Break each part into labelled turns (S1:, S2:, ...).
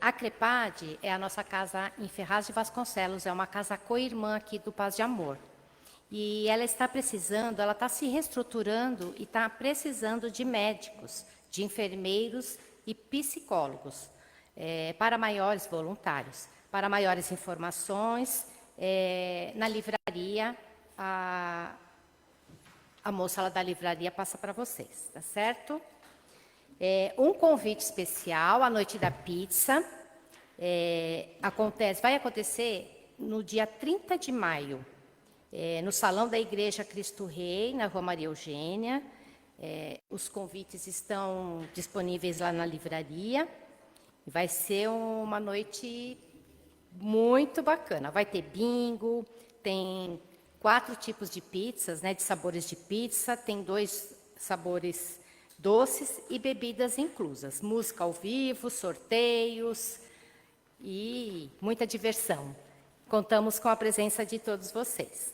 S1: A Crepade é a nossa casa em Ferraz de Vasconcelos, é uma casa co-irmã aqui do Paz de Amor. E ela está precisando, ela está se reestruturando e está precisando de médicos, de enfermeiros e psicólogos, para maiores voluntários. Para maiores informações, na livraria, a moça lá da livraria passa para vocês, tá certo? Um convite especial, a Noite da Pizza, vai acontecer no dia 30 de maio, no Salão da Igreja Cristo Rei, na Rua Maria Eugênia. Os convites estão disponíveis lá na livraria. Vai ser uma noite muito bacana. Vai ter bingo, tem 4 tipos de pizzas, de sabores de pizza, tem 2 sabores doces e bebidas inclusas. Música ao vivo, sorteios e muita diversão. Contamos com a presença de todos vocês.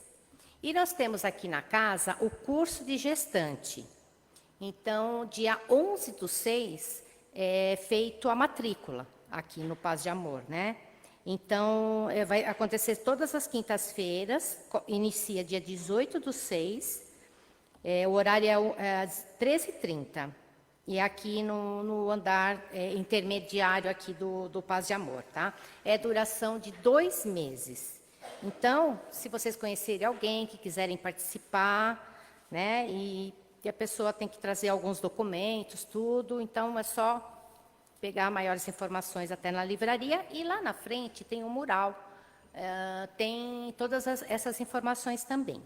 S1: E nós temos aqui na casa o curso de gestante. Então, dia 11/6 é feito a matrícula aqui no Paz de Amor, Então, vai acontecer todas as quintas-feiras, inicia dia 18/6, o horário é às 13h30, e aqui no andar intermediário aqui do Paz de Amor, tá? É duração de 2 meses. Então, se vocês conhecerem alguém que quiserem participar, e a pessoa tem que trazer alguns documentos, tudo, então é só pegar maiores informações até na livraria, e lá na frente tem um mural, tem todas essas informações também.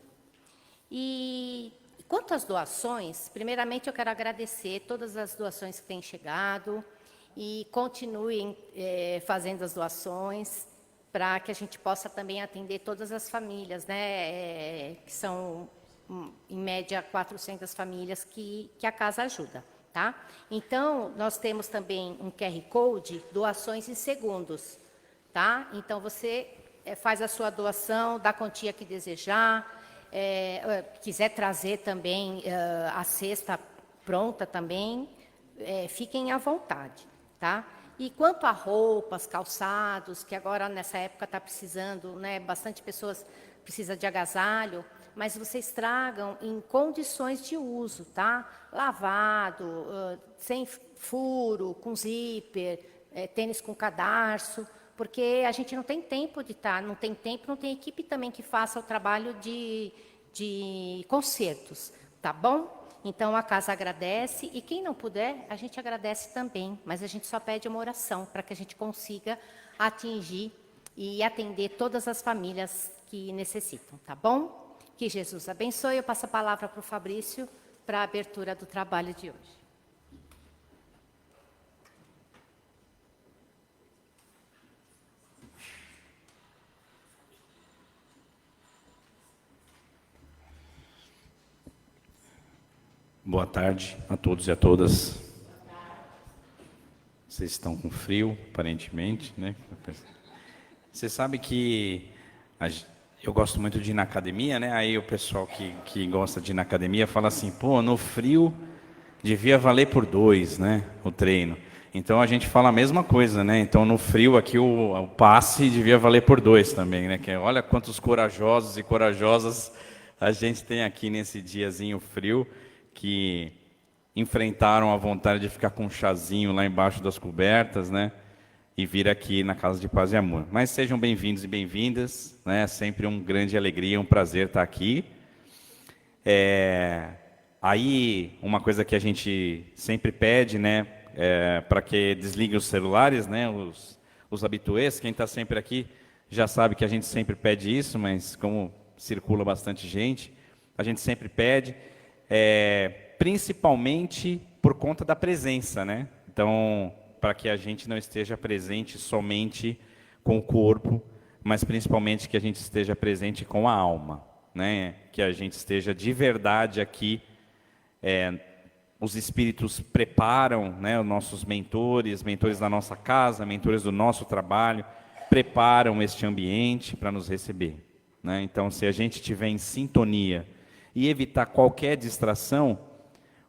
S1: E quanto às doações, primeiramente eu quero agradecer todas as doações que têm chegado e continuem fazendo as doações para que a gente possa também atender todas as famílias, que são, em média, 400 famílias que a casa ajuda, tá? Então, nós temos também um QR Code, doações em segundos, tá? Então, você faz a sua doação da quantia que desejar, quiser trazer também a cesta pronta também, fiquem à vontade, tá? E quanto a roupas, calçados, que agora nessa época está precisando, bastante pessoas precisam de agasalho, mas vocês tragam em condições de uso, tá? Lavado, sem furo, com zíper, tênis com cadarço, porque a gente não tem tempo de estar, não tem equipe também que faça o trabalho de consertos, tá bom? Então, a casa agradece, e quem não puder, a gente agradece também, mas a gente só pede uma oração para que a gente consiga atingir e atender todas as famílias que necessitam, tá bom? Que Jesus abençoe. Eu passo a palavra para o Fabrício para a abertura do trabalho de hoje.
S2: Boa tarde a todos e a todas. Vocês estão com frio, aparentemente, Você sabe que eu gosto muito de ir na academia, Aí o pessoal que gosta de ir na academia fala assim, pô, no frio devia valer por 2, o treino. Então a gente fala a mesma coisa, Então no frio aqui o passe devia valer por 2 também, Que olha quantos corajosos e corajosas a gente tem aqui nesse diazinho frio, que enfrentaram a vontade de ficar com um chazinho lá embaixo das cobertas, E vir aqui na Casa de Paz e Amor. Mas sejam bem-vindos e bem-vindas, É sempre uma grande alegria, um prazer estar aqui. Aí, uma coisa que a gente sempre pede, para que desliguem os celulares, os habituês, quem está sempre aqui já sabe que a gente sempre pede isso, mas como circula bastante gente, a gente sempre pede, principalmente por conta da presença, Então, para que a gente não esteja presente somente com o corpo, mas principalmente que a gente esteja presente com a alma, Que a gente esteja de verdade aqui. Os espíritos preparam, os nossos mentores da nossa casa, mentores do nosso trabalho, preparam este ambiente para nos receber, Então, se a gente estiver em sintonia e evitar qualquer distração,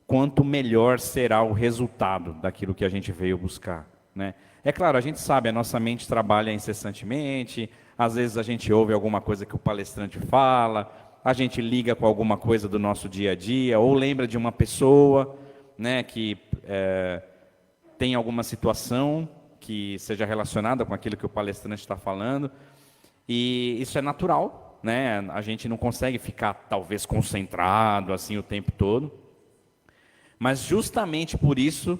S2: quanto melhor será o resultado daquilo que a gente veio buscar, né? É claro, a gente sabe, a nossa mente trabalha incessantemente, às vezes a gente ouve alguma coisa que o palestrante fala, a gente liga com alguma coisa do nosso dia a dia, ou lembra de uma pessoa, né, que tem alguma situação que seja relacionada com aquilo que o palestrante está falando, e isso é natural, né? A gente não consegue ficar, talvez, concentrado assim o tempo todo, mas justamente por isso,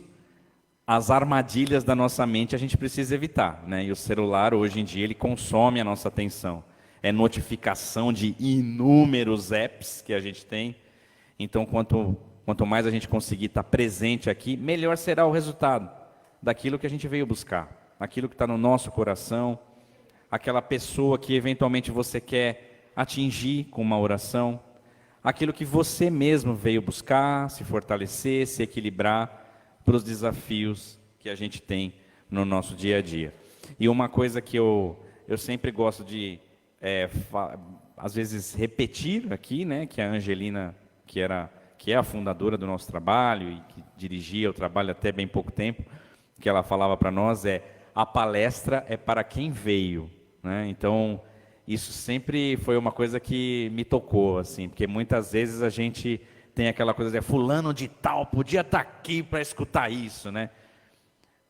S2: as armadilhas da nossa mente a gente precisa evitar, né? E o celular, hoje em dia, ele consome a nossa atenção. É notificação de inúmeros apps que a gente tem. Então, quanto mais a gente conseguir estar presente aqui, melhor será o resultado daquilo que a gente veio buscar, aquilo que está no nosso coração, aquela pessoa que eventualmente você quer atingir com uma oração, aquilo que você mesmo veio buscar, se fortalecer, se equilibrar para os desafios que a gente tem no nosso dia a dia. E uma coisa que eu sempre gosto de, às vezes, repetir aqui, né, que a Angelina, que é a fundadora do nosso trabalho e que dirigia o trabalho até bem pouco tempo, que ela falava para nós a palestra é para quem veio, né? Então, isso sempre foi uma coisa que me tocou, assim, porque muitas vezes a gente tem aquela coisa de fulano de tal podia estar aqui para escutar isso, né?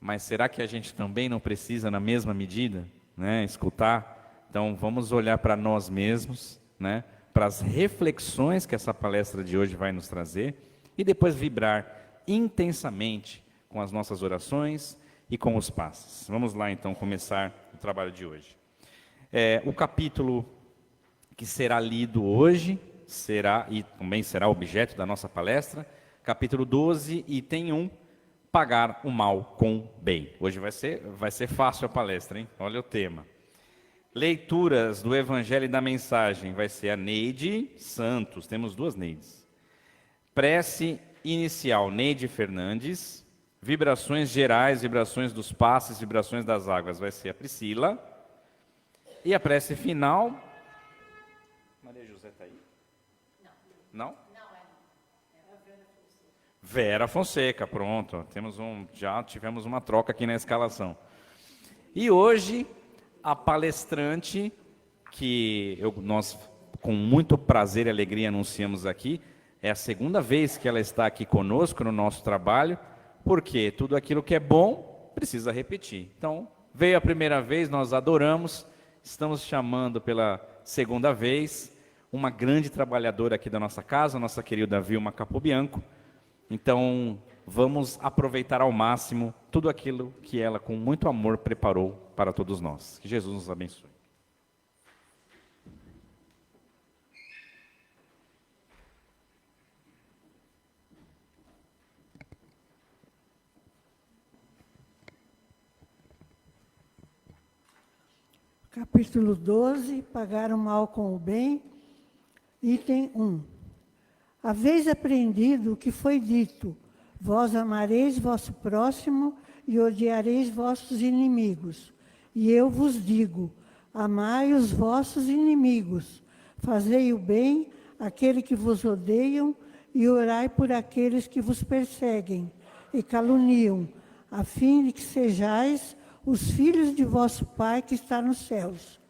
S2: Mas será que a gente também não precisa, na mesma medida, né, escutar? Então, vamos olhar para nós mesmos, né, para as reflexões que essa palestra de hoje vai nos trazer e depois vibrar intensamente com as nossas orações e com os passos. Vamos lá, então, começar o trabalho de hoje. O capítulo que será lido hoje e também será objeto da nossa palestra, capítulo 12, item 1, pagar o mal com bem. Hoje vai ser fácil a palestra, hein? Olha o tema. Leituras do Evangelho e da Mensagem, vai ser a Neide Santos, temos duas Neides. Prece inicial, Neide Fernandes. Vibrações gerais, vibrações dos passes, vibrações das águas, vai ser a Priscila. E a prece final... Maria José está aí? Não? Vera Fonseca, pronto. Já tivemos uma troca aqui na escalação. E hoje, a palestrante, que nós, com muito prazer e alegria, anunciamos aqui, é a segunda vez que ela está aqui conosco no nosso trabalho, porque tudo aquilo que é bom precisa repetir. Então, veio a primeira vez, nós adoramos, estamos chamando pela segunda vez uma grande trabalhadora aqui da nossa casa, nossa querida Vilma Capobianco. Então, vamos aproveitar ao máximo tudo aquilo que ela, com muito amor, preparou para todos nós. Que Jesus nos abençoe.
S3: Capítulo 12, pagar o mal com o bem, item 1. Haveis aprendido o que foi dito, vós amareis vosso próximo e odiareis vossos inimigos. E eu vos digo, amai os vossos inimigos, fazei o bem àqueles que vos odeiam e orai por aqueles que vos perseguem e caluniam, a fim de que sejais os filhos de vosso Pai que está nos céus,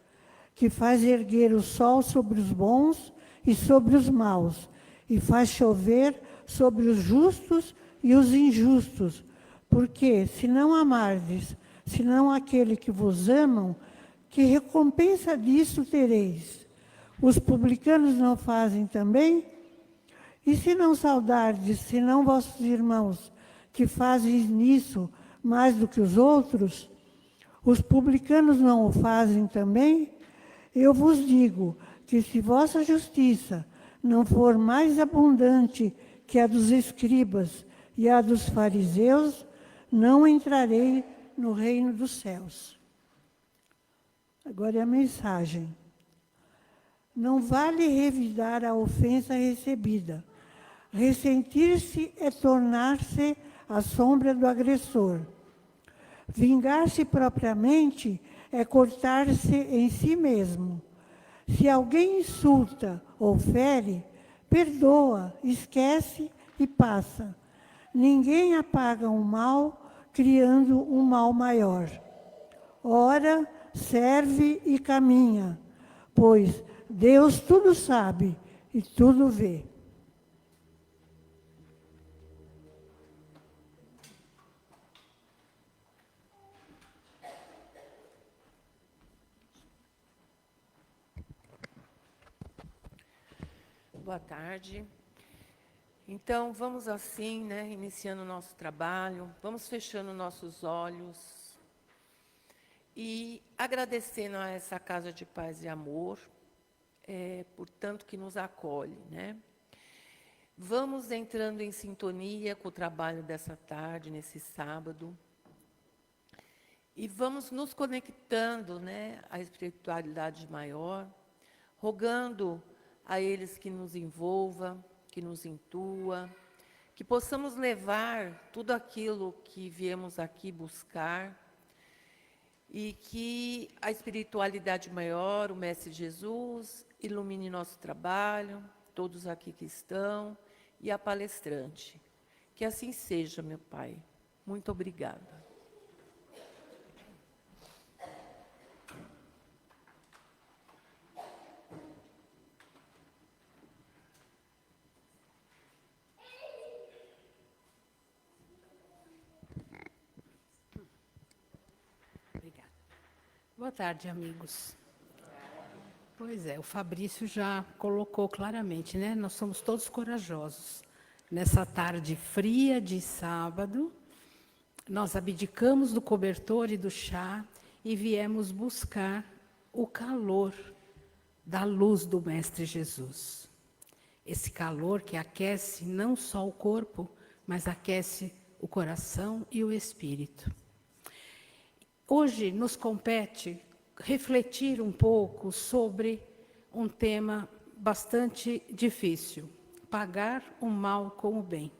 S3: que faz erguer o sol sobre os bons e sobre os maus, e faz chover sobre os justos e os injustos. Porque, se não amardes, senão aquele que vos amam, que recompensa disso tereis? Os publicanos não fazem também? E se não saudardes, senão vossos irmãos, que fazem nisso mais do que os outros, os publicanos não o fazem também? Eu vos digo que se vossa justiça não for mais abundante que a dos escribas e a dos fariseus, não entrarei no reino dos céus. Agora é a mensagem. Não vale revidar a ofensa recebida. Ressentir-se é tornar-se à sombra do agressor. Vingar-se propriamente é cortar-se em si mesmo. Se alguém insulta ou fere, perdoa, esquece e passa. Ninguém apaga o mal criando um mal maior. Ora, serve e caminha, pois Deus tudo sabe e tudo vê.
S4: Boa tarde. Então, vamos assim, né, iniciando o nosso trabalho, vamos fechando nossos olhos e agradecendo a essa Casa de Paz e Amor, por tanto que nos acolhe, né? Vamos entrando em sintonia com o trabalho dessa tarde, nesse sábado, e vamos nos conectando, né, à espiritualidade maior, rogando a eles que nos envolva, que nos intua, que possamos levar tudo aquilo que viemos aqui buscar e que a espiritualidade maior, o Mestre Jesus, ilumine nosso trabalho, todos aqui que estão, e a palestrante. Que assim seja, meu Pai. Muito obrigada.
S5: Obrigada. Boa tarde, amigos. Pois é, o Fabrício já colocou claramente, né? Nós somos todos corajosos. Nessa tarde fria de sábado, nós abdicamos do cobertor e do chá e viemos buscar o calor da luz do Mestre Jesus. Esse calor que aquece não só o corpo, mas aquece o coração e o espírito. Hoje nos compete refletir um pouco sobre um tema bastante difícil: pagar o mal com o bem.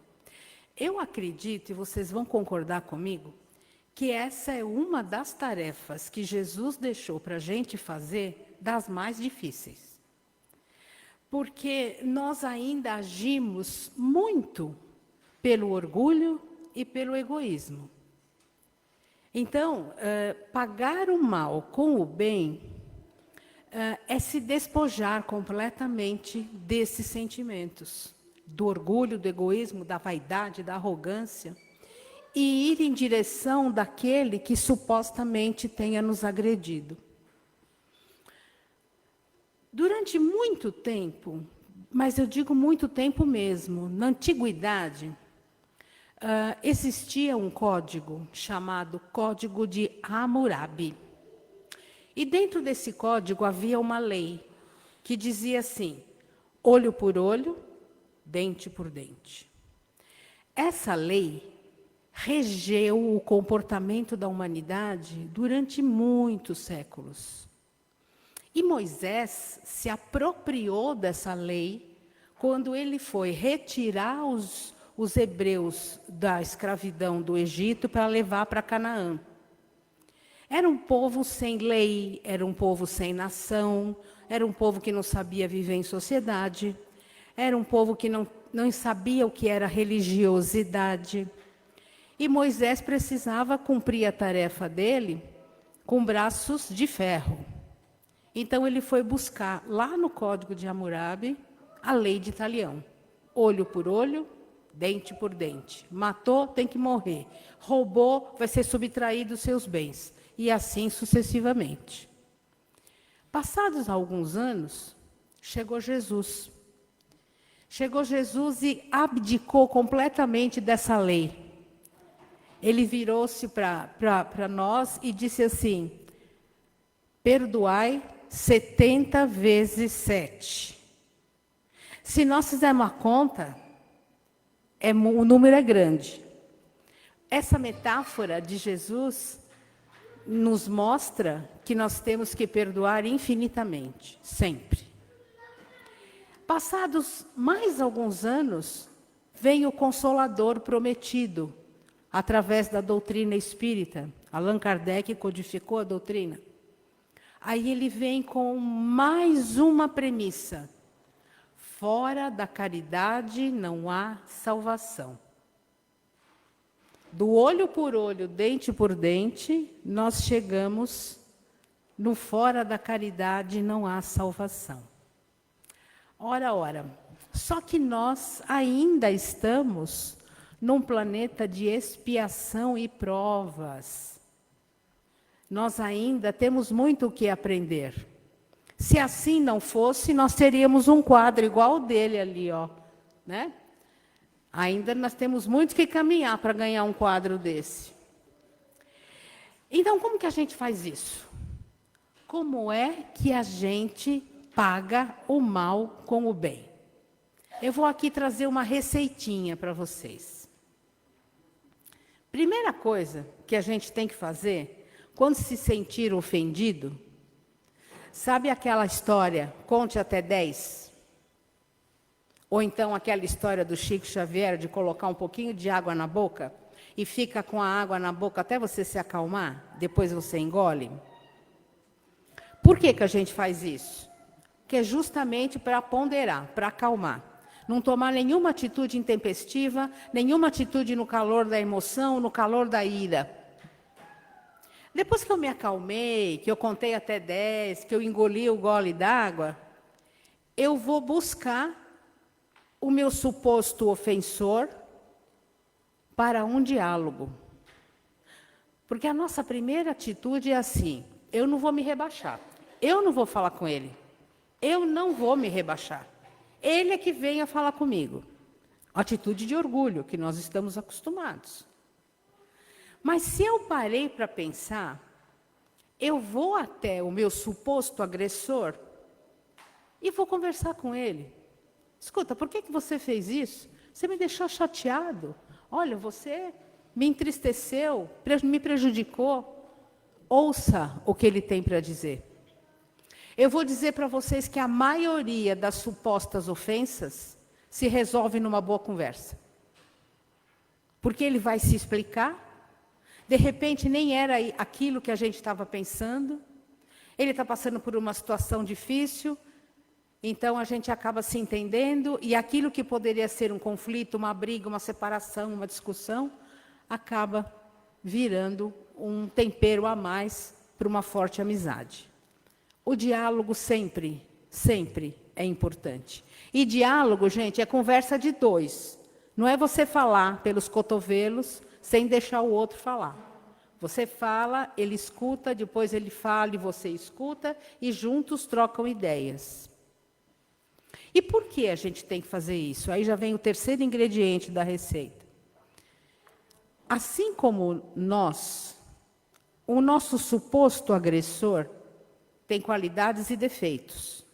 S5: Eu acredito, e vocês vão concordar comigo, que essa é uma das tarefas que Jesus deixou para a gente fazer, das mais difíceis. Porque nós ainda agimos muito pelo orgulho e pelo egoísmo. Então, pagar o mal com o bem é se despojar completamente desses sentimentos, do orgulho, do egoísmo, da vaidade, da arrogância, e ir em direção daquele que supostamente tenha nos agredido. Durante muito tempo, mas eu digo muito tempo mesmo, na antiguidade, existia um código chamado Código de Hammurabi. E dentro desse código havia uma lei que dizia assim: olho por olho, dente por dente. Essa lei regeu o comportamento da humanidade durante muitos séculos. E Moisés se apropriou dessa lei quando ele foi retirar os hebreus da escravidão do Egito para levar para Canaã. Era um povo sem lei, era um povo sem nação, era um povo que não sabia viver em sociedade, era um povo que não sabia o que era religiosidade. E Moisés precisava cumprir a tarefa dele com braços de ferro. Então ele foi buscar lá no Código de Hammurabi a lei de Talião: olho por olho, dente por dente. Matou, tem que morrer. Roubou, vai ser subtraído os seus bens. E assim sucessivamente. Passados alguns anos, chegou Jesus. Chegou Jesus e abdicou completamente dessa lei. Ele virou-se para nós e disse assim: perdoai 70 vezes 7. Se nós fizermos uma conta, o número é grande. Essa metáfora de Jesus nos mostra que nós temos que perdoar infinitamente, sempre. Passados mais alguns anos, vem o Consolador prometido, através da doutrina espírita. Allan Kardec codificou a doutrina. Aí ele vem com mais uma premissa: fora da caridade não há salvação. do olho por olho, dente por dente, nós chegamos no fora da caridade não há salvação. Ora, ora, só que nós ainda estamos num planeta de expiação e provas. Nós ainda temos muito o que aprender. Se assim não fosse, nós teríamos um quadro igual o dele ali, ó, né? Ainda nós temos muito que caminhar para ganhar um quadro desse. Então, como que a gente faz isso? Como é que a gente paga o mal com o bem? Eu vou aqui trazer uma receitinha para vocês. Primeira coisa que a gente tem que fazer, quando se sentir ofendido, sabe aquela história, conte até 10? Ou então aquela história do Chico Xavier de colocar um pouquinho de água na boca e fica com a água na boca até você se acalmar, depois você engole? Por que que a gente faz isso? Que é justamente para ponderar, para acalmar. Não tomar nenhuma atitude intempestiva, nenhuma atitude no calor da emoção, no calor da ira. Depois que eu me acalmei, que eu contei até 10, que eu engoli o gole d'água, eu vou buscar o meu suposto ofensor para um diálogo. Porque a nossa primeira atitude é assim: eu não vou me rebaixar, eu não vou falar com ele, eu não vou me rebaixar. Ele é que venha falar comigo. Atitude de orgulho, que nós estamos acostumados. Mas se eu parei para pensar, eu vou até o meu suposto agressor e vou conversar com ele. Escuta, por que você fez isso? Você me deixou chateado. Olha, você me entristeceu, me prejudicou. Ouça o que ele tem para dizer. Eu vou dizer para vocês que a maioria das supostas ofensas se resolve numa boa conversa. Porque ele vai se explicar. De repente, nem era aquilo que a gente estava pensando. Ele está passando por uma situação difícil. Então, a gente acaba se entendendo. E aquilo que poderia ser um conflito, uma briga, uma separação, uma discussão, acaba virando um tempero a mais para uma forte amizade. O diálogo sempre, sempre é importante. E diálogo, gente, é conversa de dois. Não é você falar pelos cotovelos sem deixar o outro falar. Você fala, ele escuta, depois ele fala e você escuta, e juntos trocam ideias. E por que a gente tem que fazer isso? Aí já vem o terceiro ingrediente da receita. Assim como nós, o nosso suposto agressor tem qualidades e defeitos.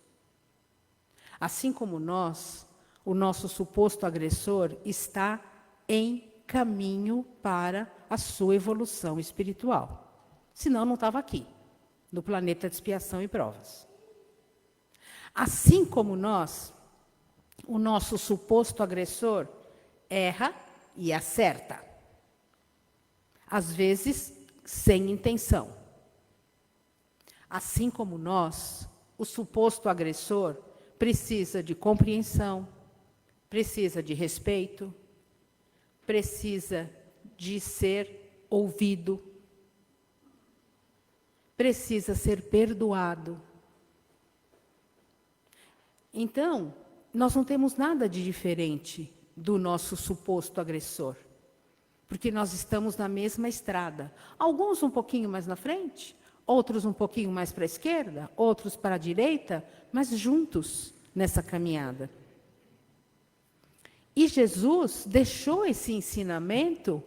S5: Assim como nós, o nosso suposto agressor está em caminho para a sua evolução espiritual. Senão não estava aqui, no planeta de expiação e provas. Assim como nós, o nosso suposto agressor erra e acerta. Às vezes, sem intenção. Assim como nós, o suposto agressor precisa de compreensão, precisa de respeito, precisa de ser ouvido, precisa ser perdoado. Então, nós não temos nada de diferente do nosso suposto agressor, porque nós estamos na mesma estrada. Alguns um pouquinho mais na frente, outros um pouquinho mais para a esquerda, outros para a direita, mas juntos nessa caminhada. E Jesus deixou esse ensinamento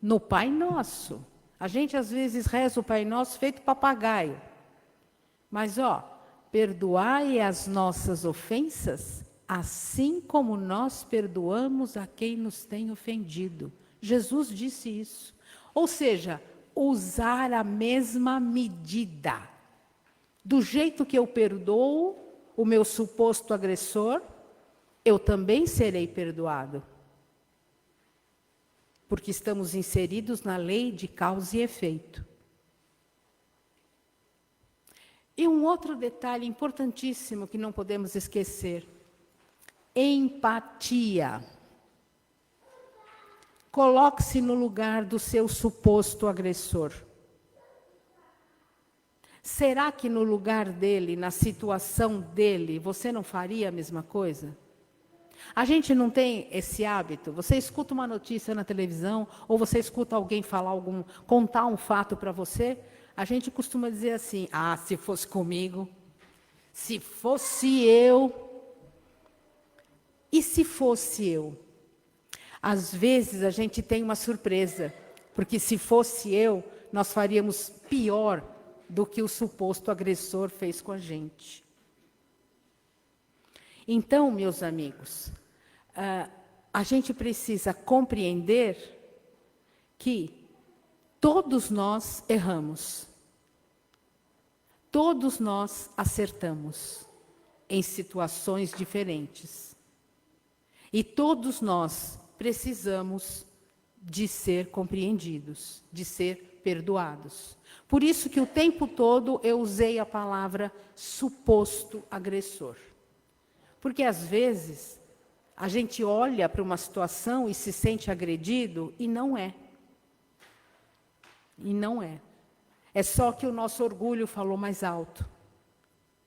S5: no Pai Nosso. A gente às vezes reza o Pai Nosso feito papagaio. Mas, perdoai as nossas ofensas, assim como nós perdoamos a quem nos tem ofendido. Jesus disse isso. Ou seja, usar a mesma medida. Do jeito que eu perdoo o meu suposto agressor, eu também serei perdoado. Porque estamos inseridos na lei de causa e efeito. E um outro detalhe importantíssimo que não podemos esquecer. Empatia. Coloque-se no lugar do seu suposto agressor. Será que no lugar dele, na situação dele, você não faria a mesma coisa? A gente não tem esse hábito. Você escuta uma notícia na televisão, ou você escuta alguém contar um fato para você, a gente costuma dizer assim: ah, se fosse comigo, se fosse eu. E se fosse eu? Às vezes a gente tem uma surpresa, porque se fosse eu, nós faríamos pior do que o suposto agressor fez com a gente. Então, meus amigos, a gente precisa compreender que todos nós erramos. Todos nós acertamos em situações diferentes. E todos nós precisamos de ser compreendidos, de ser perdoados. Por isso que o tempo todo eu usei a palavra suposto agressor. Porque às vezes a gente olha para uma situação e se sente agredido e não é. E não é. É só que o nosso orgulho falou mais alto.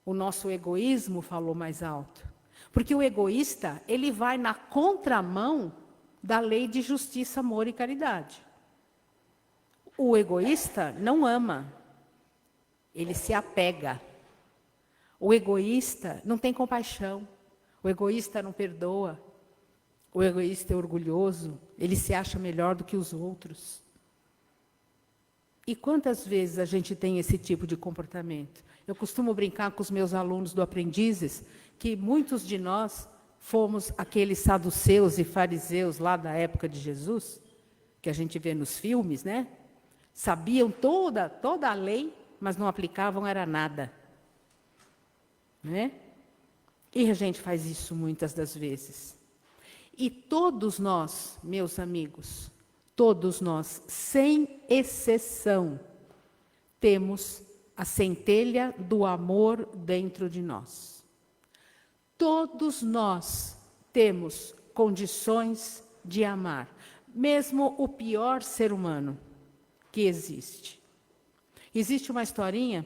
S5: O nosso egoísmo falou mais alto. Porque o egoísta, ele vai na contramão da lei de justiça, amor e caridade. O egoísta não ama, ele se apega. O egoísta não tem compaixão, o egoísta não perdoa, o egoísta é orgulhoso, ele se acha melhor do que os outros. E quantas vezes a gente tem esse tipo de comportamento? Eu costumo brincar com os meus alunos do Aprendizes, que muitos de nós fomos aqueles saduceus e fariseus lá da época de Jesus, que a gente vê nos filmes, né? Sabiam toda a lei, mas não aplicavam era nada. Né? E a gente faz isso muitas das vezes. E todos nós, meus amigos, todos nós, sem exceção, temos a centelha do amor dentro de nós. Todos nós temos condições de amar, mesmo o pior ser humano que existe. Existe uma historinha,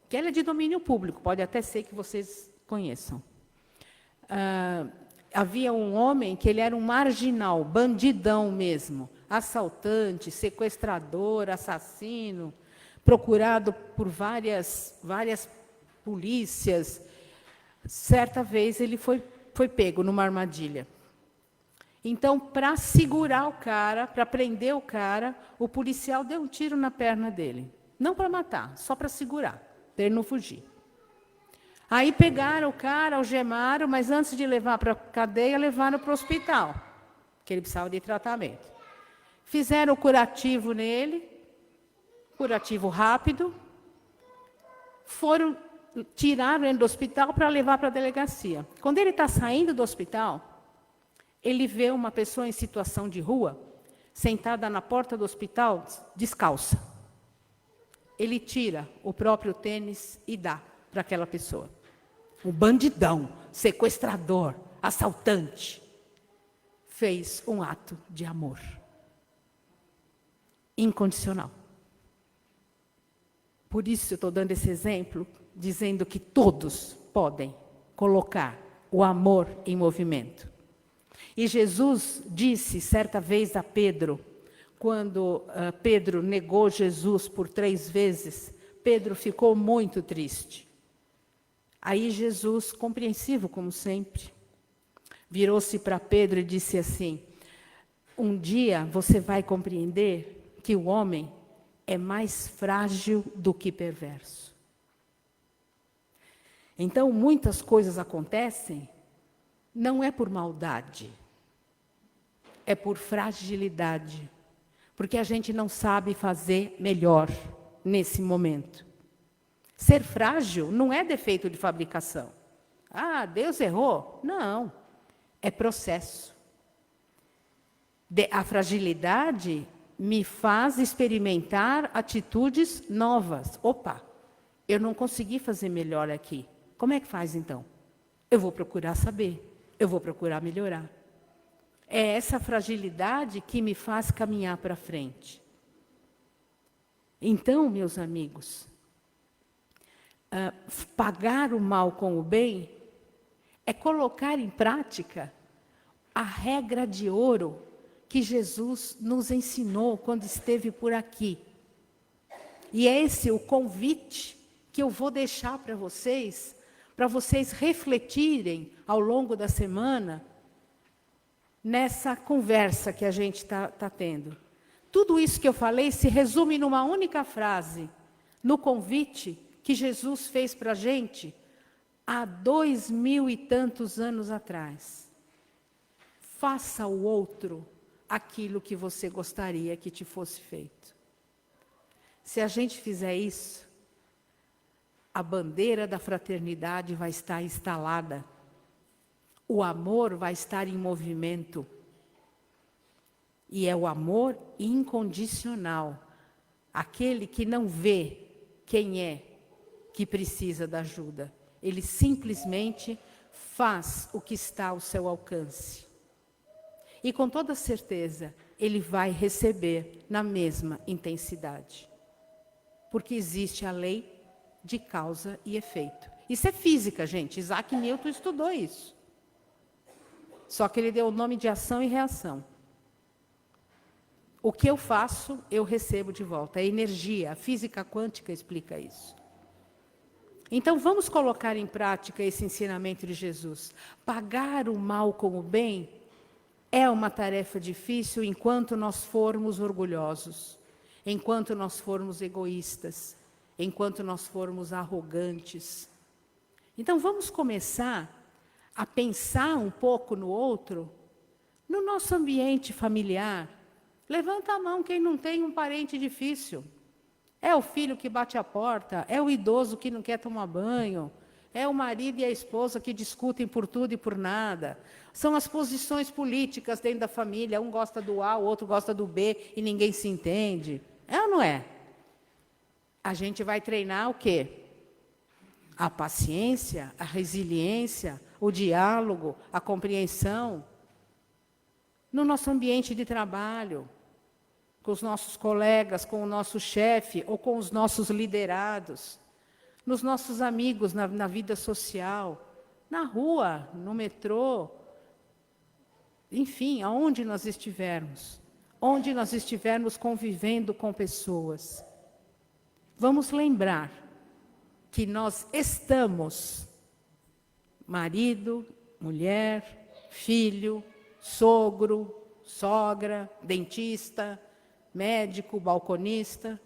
S5: que ela é de domínio público, pode até ser que vocês conheçam. Havia um homem que ele era um marginal, bandidão mesmo, assaltante, sequestrador, assassino, procurado por várias polícias. Certa vez ele foi pego numa armadilha. Então, para segurar o cara, para prender o cara, o policial deu um tiro na perna dele. Não para matar, só para segurar, para ele não fugir. Aí pegaram o cara, algemaram, mas antes de levar para a cadeia, levaram para o hospital, que ele precisava de tratamento. Fizeram o curativo nele, curativo rápido, tiraram ele do hospital para levar para a delegacia. Quando ele está saindo do hospital, ele vê uma pessoa em situação de rua, sentada na porta do hospital, descalça. Ele tira o próprio tênis e dá para aquela pessoa. O bandidão, sequestrador, assaltante, fez um ato de amor. Incondicional. Por isso eu estou dando esse exemplo, dizendo que todos podem colocar o amor em movimento. E Jesus disse certa vez a Pedro, quando Pedro negou Jesus por 3 vezes, Pedro ficou muito triste. Aí Jesus, compreensivo como sempre, virou-se para Pedro e disse assim: um dia você vai compreender que o homem é mais frágil do que perverso. Então, muitas coisas acontecem, não é por maldade, é por fragilidade, porque a gente não sabe fazer melhor nesse momento. Ser frágil não é defeito de fabricação. Ah, Deus errou? Não, é processo. A fragilidade me faz experimentar atitudes novas. Opa, eu não consegui fazer melhor aqui. Como é que faz então? Eu vou procurar saber, eu vou procurar melhorar. É essa fragilidade que me faz caminhar para frente. Então, meus amigos, pagar o mal com o bem é colocar em prática a regra de ouro que Jesus nos ensinou quando esteve por aqui. E é esse o convite que eu vou deixar para vocês refletirem ao longo da semana, nessa conversa que a gente está tendo. Tudo isso que eu falei se resume numa única frase, no convite que Jesus fez para a gente há 2000 e tantos anos atrás. Faça ao outro aquilo que você gostaria que te fosse feito. Se a gente fizer isso, a bandeira da fraternidade vai estar instalada. O amor vai estar em movimento. E é o amor incondicional. Aquele que não vê quem é que precisa da ajuda. Ele simplesmente faz o que está ao seu alcance. E com toda certeza, ele vai receber na mesma intensidade. Porque existe a lei de causa e efeito. Isso é física, gente. Isaac Newton estudou isso. Só que ele deu o nome de ação e reação. O que eu faço, eu recebo de volta. É energia. A física quântica explica isso. Então, vamos colocar em prática esse ensinamento de Jesus. Pagar o mal com o bem é uma tarefa difícil enquanto nós formos orgulhosos, enquanto nós formos egoístas, enquanto nós formos arrogantes. Então, vamos começar a pensar um pouco no outro, no nosso ambiente familiar. Levanta a mão quem não tem um parente difícil. É o filho que bate a porta, é o idoso que não quer tomar banho, é o marido e a esposa que discutem por tudo e por nada. São as posições políticas dentro da família, um gosta do A, o outro gosta do B e ninguém se entende. É ou não é? A gente vai treinar o quê? A paciência, a resiliência, o diálogo, a compreensão. No nosso ambiente de trabalho, com os nossos colegas, com o nosso chefe ou com os nossos liderados, nos nossos amigos na vida social, na rua, no metrô, enfim, aonde nós estivermos convivendo com pessoas. Vamos lembrar que nós estamos, marido, mulher, filho, sogro, sogra, dentista, médico, balconista,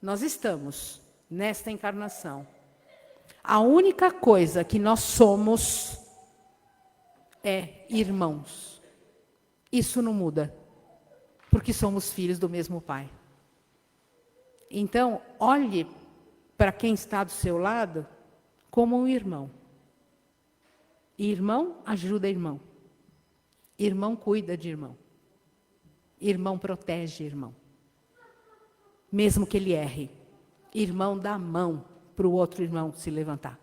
S5: nós estamos nesta encarnação. A única coisa que nós somos é irmãos. Isso não muda, porque somos filhos do mesmo Pai. Então, olhe para quem está do seu lado como um irmão. Irmão ajuda irmão. Irmão cuida de irmão. Irmão protege irmão. Mesmo que ele erre. Irmão dá a mão para o outro irmão se levantar.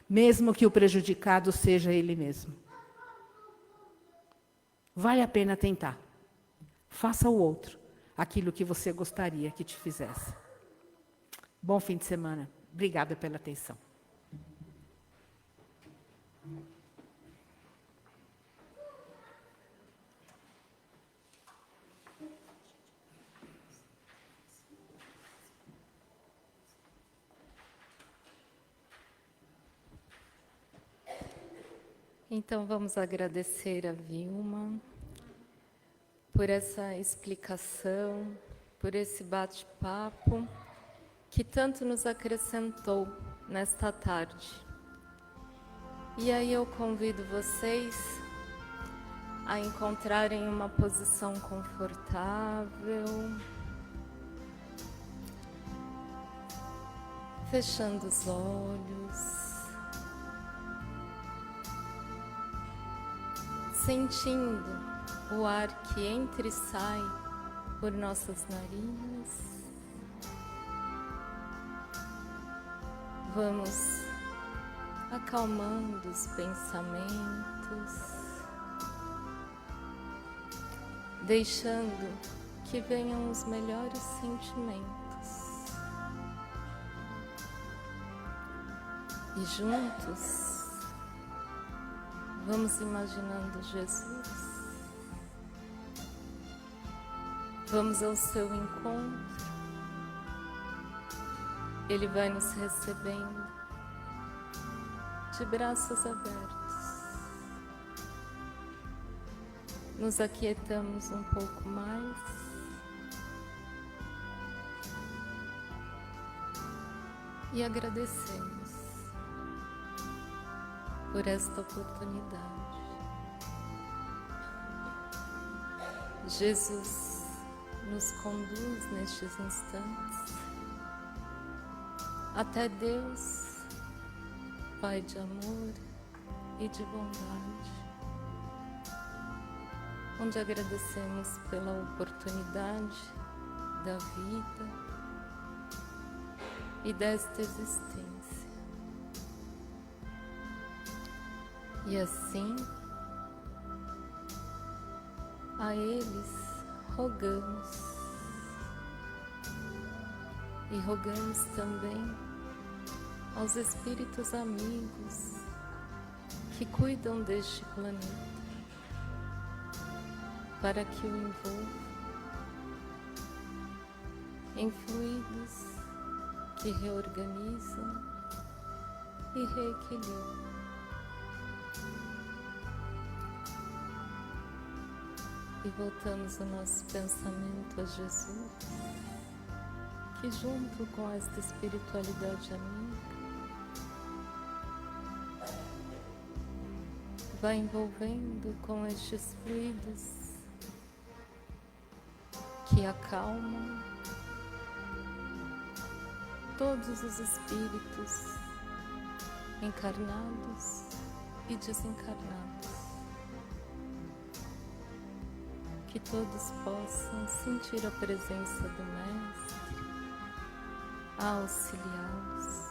S5: Mesmo que o prejudicado seja ele mesmo. Vale a pena tentar. Faça ao outro aquilo que você gostaria que te fizesse. Bom fim de semana. Obrigada pela atenção.
S6: Então, vamos agradecer a Vilma por essa explicação, por esse bate-papo que tanto nos acrescentou nesta tarde. E aí eu convido vocês a encontrarem uma posição confortável, fechando os olhos, sentindo o ar que entra e sai por nossas narinas. Vamos acalmando os pensamentos, deixando que venham os melhores sentimentos. E juntos, vamos imaginando Jesus. Vamos ao seu encontro. Ele vai nos recebendo de braços abertos. Nos aquietamos um pouco mais. E agradecemos por esta oportunidade. Jesus nos conduz nestes instantes até Deus, Pai de amor e de bondade, onde agradecemos pela oportunidade da vida e desta existência. E assim, a eles rogamos. E rogamos também aos espíritos amigos que cuidam deste planeta, para que o envolvam em fluidos que reorganizam e reequilibram. E voltamos o nosso pensamento a Jesus, que junto com esta espiritualidade amiga, vai envolvendo com estes fluidos que acalmam todos os espíritos encarnados e desencarnados. Que todos possam sentir a presença do Mestre, a auxiliá-los.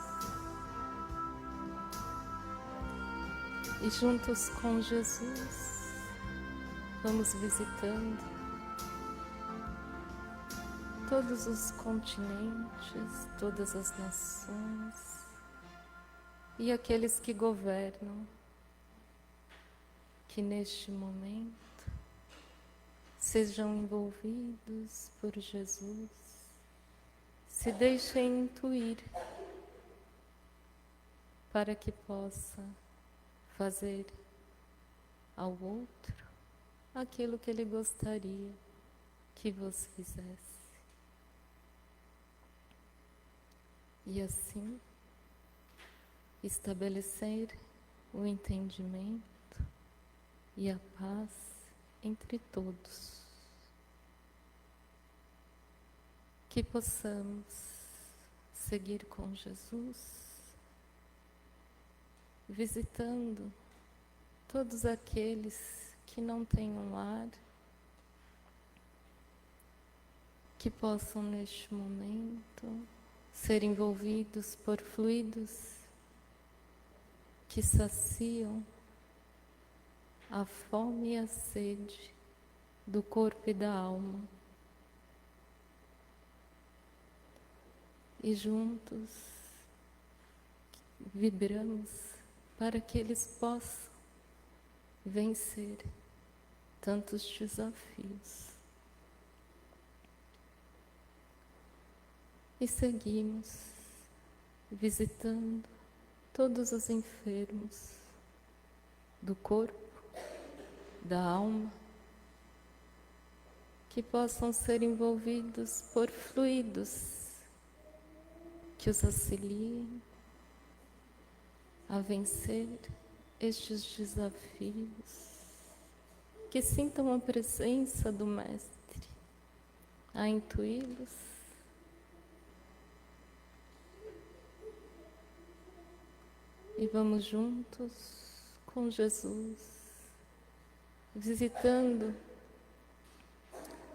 S6: E juntos com Jesus, vamos visitando todos os continentes, todas as nações e aqueles que governam, que neste momento sejam envolvidos por Jesus, se deixem intuir para que possa fazer ao outro aquilo que ele gostaria que vos fizesse. E assim, estabelecer o entendimento e a paz entre todos. Que possamos seguir com Jesus, visitando todos aqueles que não têm um lar, que possam neste momento ser envolvidos por fluidos que saciam a fome e a sede do corpo e da alma. E juntos vibramos para que eles possam vencer tantos desafios. E seguimos visitando todos os enfermos do corpo, da alma, que possam ser envolvidos por fluidos que os auxiliem a vencer estes desafios, que sintam a presença do Mestre a intuí-los. E vamos juntos com Jesus, visitando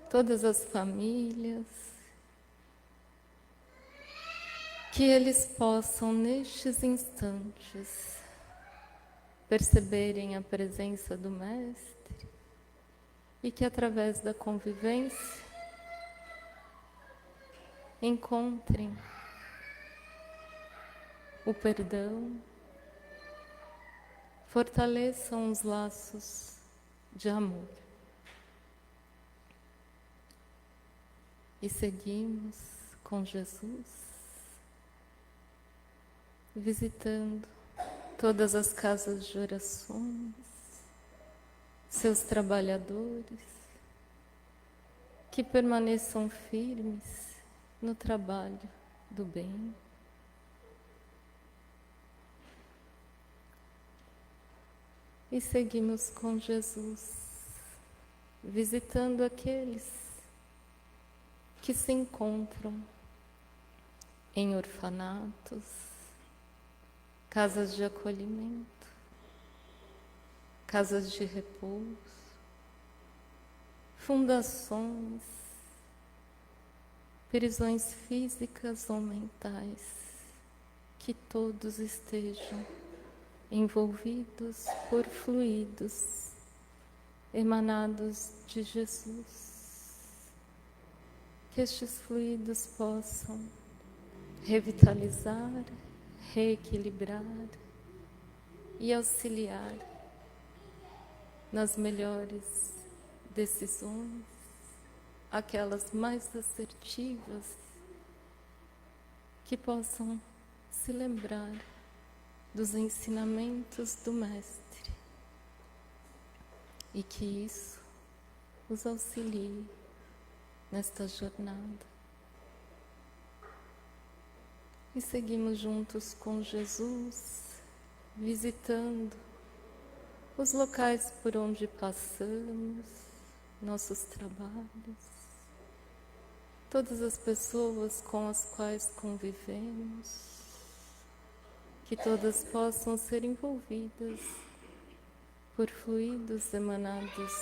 S6: todas as famílias, que eles possam, nestes instantes, perceberem a presença do Mestre e que através da convivência encontrem o perdão, fortaleçam os laços de amor. E seguimos com Jesus, visitando todas as casas de orações, seus trabalhadores, que permaneçam firmes no trabalho do bem. E seguimos com Jesus, visitando aqueles que se encontram em orfanatos, casas de acolhimento, casas de repouso, fundações, prisões físicas ou mentais, que todos estejam envolvidos por fluidos emanados de Jesus. Que estes fluidos possam revitalizar, reequilibrar e auxiliar nas melhores decisões, aquelas mais assertivas, que possam se lembrar dos ensinamentos do Mestre e que isso os auxilie nesta jornada. E seguimos juntos com Jesus, visitando os locais por onde passamos, nossos trabalhos, todas as pessoas com as quais convivemos, que todas possam ser envolvidas por fluidos emanados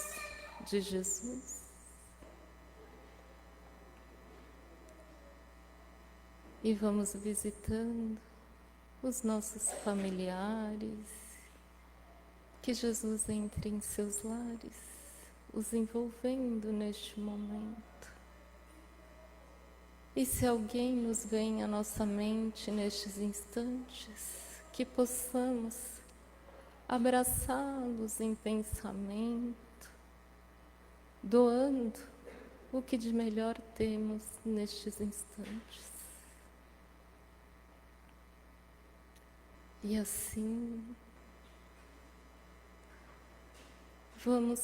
S6: de Jesus. E vamos visitando os nossos familiares, que Jesus entre em seus lares, os envolvendo neste momento. E se alguém nos vem à nossa mente nestes instantes, que possamos abraçá-los em pensamento, doando o que de melhor temos nestes instantes. E assim, vamos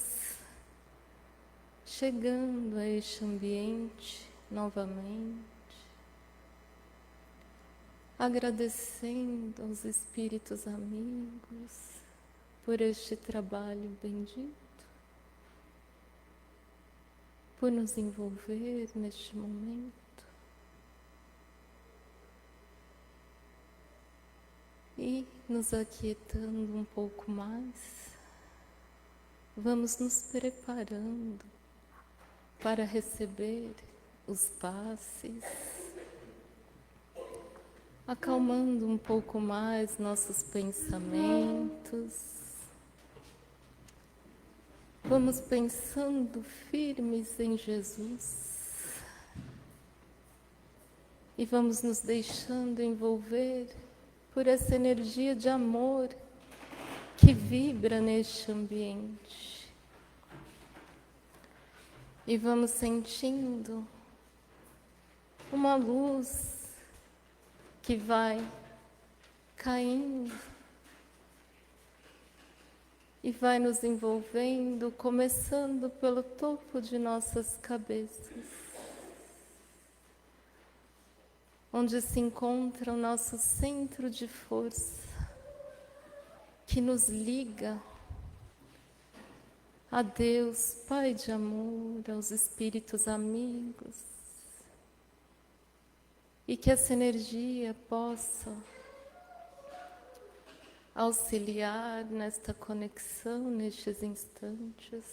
S6: chegando a este ambiente novamente, agradecendo aos espíritos amigos por este trabalho bendito, por nos envolver neste momento. E nos aquietando um pouco mais, vamos nos preparando para receber os passes, acalmando um pouco mais nossos pensamentos. Vamos pensando firmes em Jesus e vamos nos deixando envolver por essa energia de amor que vibra neste ambiente. E vamos sentindo uma luz que vai caindo e vai nos envolvendo, começando pelo topo de nossas cabeças, onde se encontra o nosso centro de força, que nos liga a Deus, Pai de amor, aos espíritos amigos, e que essa energia possa auxiliar nesta conexão, nestes instantes.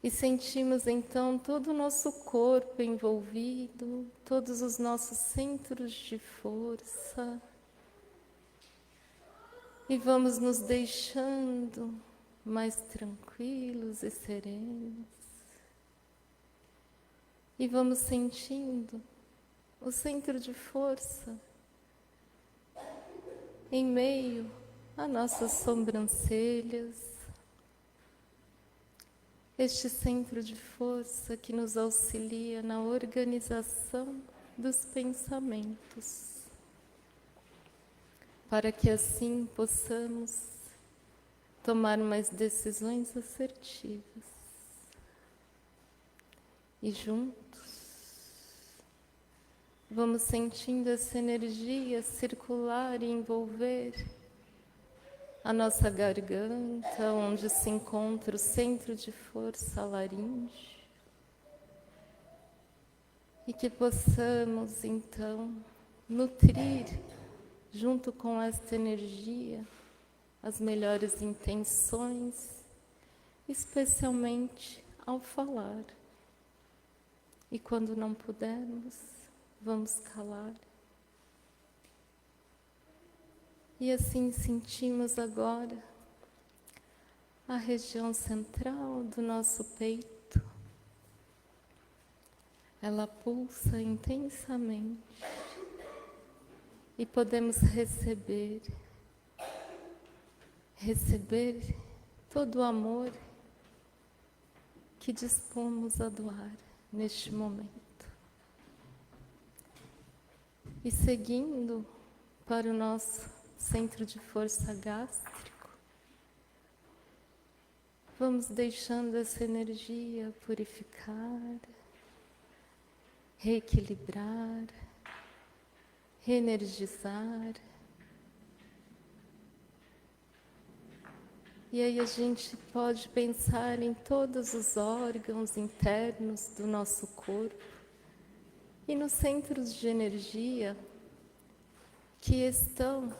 S6: E sentimos então todo o nosso corpo envolvido, todos os nossos centros de força. E vamos nos deixando mais tranquilos e serenos. E vamos sentindo o centro de força em meio a nossas sobrancelhas. Este centro de força que nos auxilia na organização dos pensamentos, para que assim possamos tomar mais decisões assertivas. E juntos, vamos sentindo essa energia circular e envolver a nossa garganta, onde se encontra o centro de força laríngeo. E que possamos, então, nutrir, junto com esta energia, as melhores intenções, especialmente ao falar. E quando não pudermos, vamos calar. E assim sentimos agora a região central do nosso peito. Ela pulsa intensamente e podemos receber todo o amor que dispomos a doar neste momento. E seguindo para o nosso centro de força gástrico, vamos deixando essa energia purificar, reequilibrar, reenergizar. E aí a gente pode pensar em todos os órgãos internos do nosso corpo e nos centros de energia que estão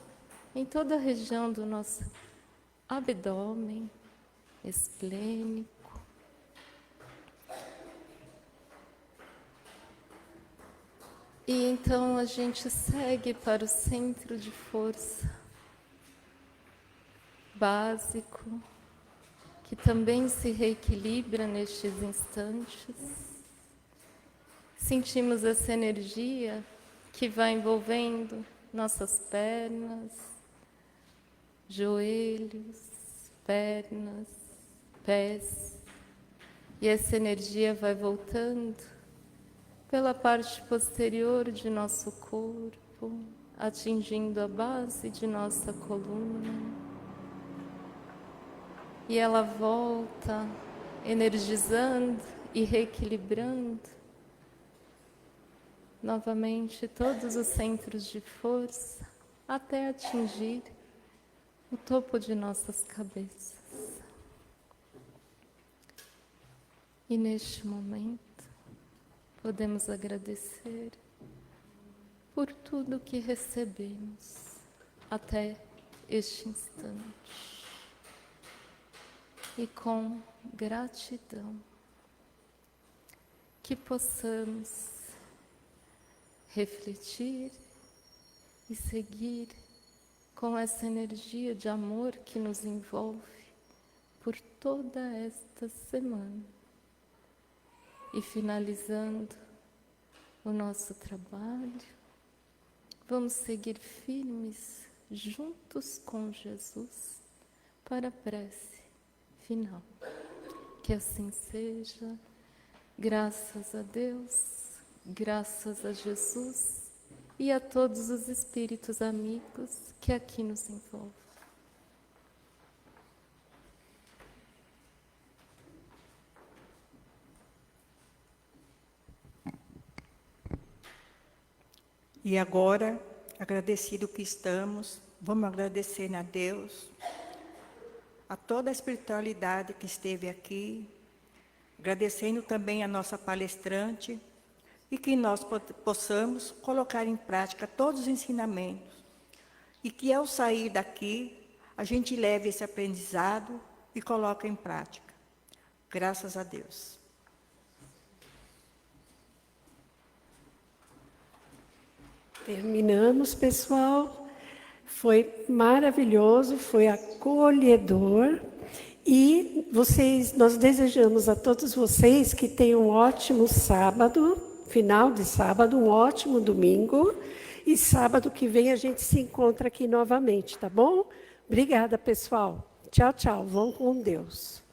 S6: em toda a região do nosso abdômen, esplênico. E então a gente segue para o centro de força básico, que também se reequilibra nestes instantes. Sentimos essa energia que vai envolvendo nossas pernas, joelhos, pernas, pés. E essa energia vai voltando pela parte posterior de nosso corpo, atingindo a base de nossa coluna. E ela volta, energizando e reequilibrando novamente todos os centros de força, até atingir o topo de nossas cabeças. E neste momento, podemos agradecer por tudo que recebemos até este instante. E com gratidão, que possamos refletir e seguir com essa energia de amor que nos envolve por toda esta semana. E finalizando o nosso trabalho, vamos seguir firmes juntos com Jesus para a prece final. Que assim seja, graças a Deus, graças a Jesus e a todos os espíritos amigos que aqui nos envolvem.
S7: E agora, agradecido que estamos, vamos agradecer a Deus, a toda a espiritualidade que esteve aqui, agradecendo também a nossa palestrante, e que nós possamos colocar em prática todos os ensinamentos, e que ao sair daqui, a gente leve esse aprendizado e coloque em prática. Graças a Deus.
S8: Terminamos, pessoal. Foi maravilhoso, foi acolhedor E nós desejamos a todos vocês que tenham um ótimo sábado, final de sábado, um ótimo domingo. E sábado que vem a gente se encontra aqui novamente, tá bom? Obrigada, pessoal. Tchau, tchau. Vão com Deus.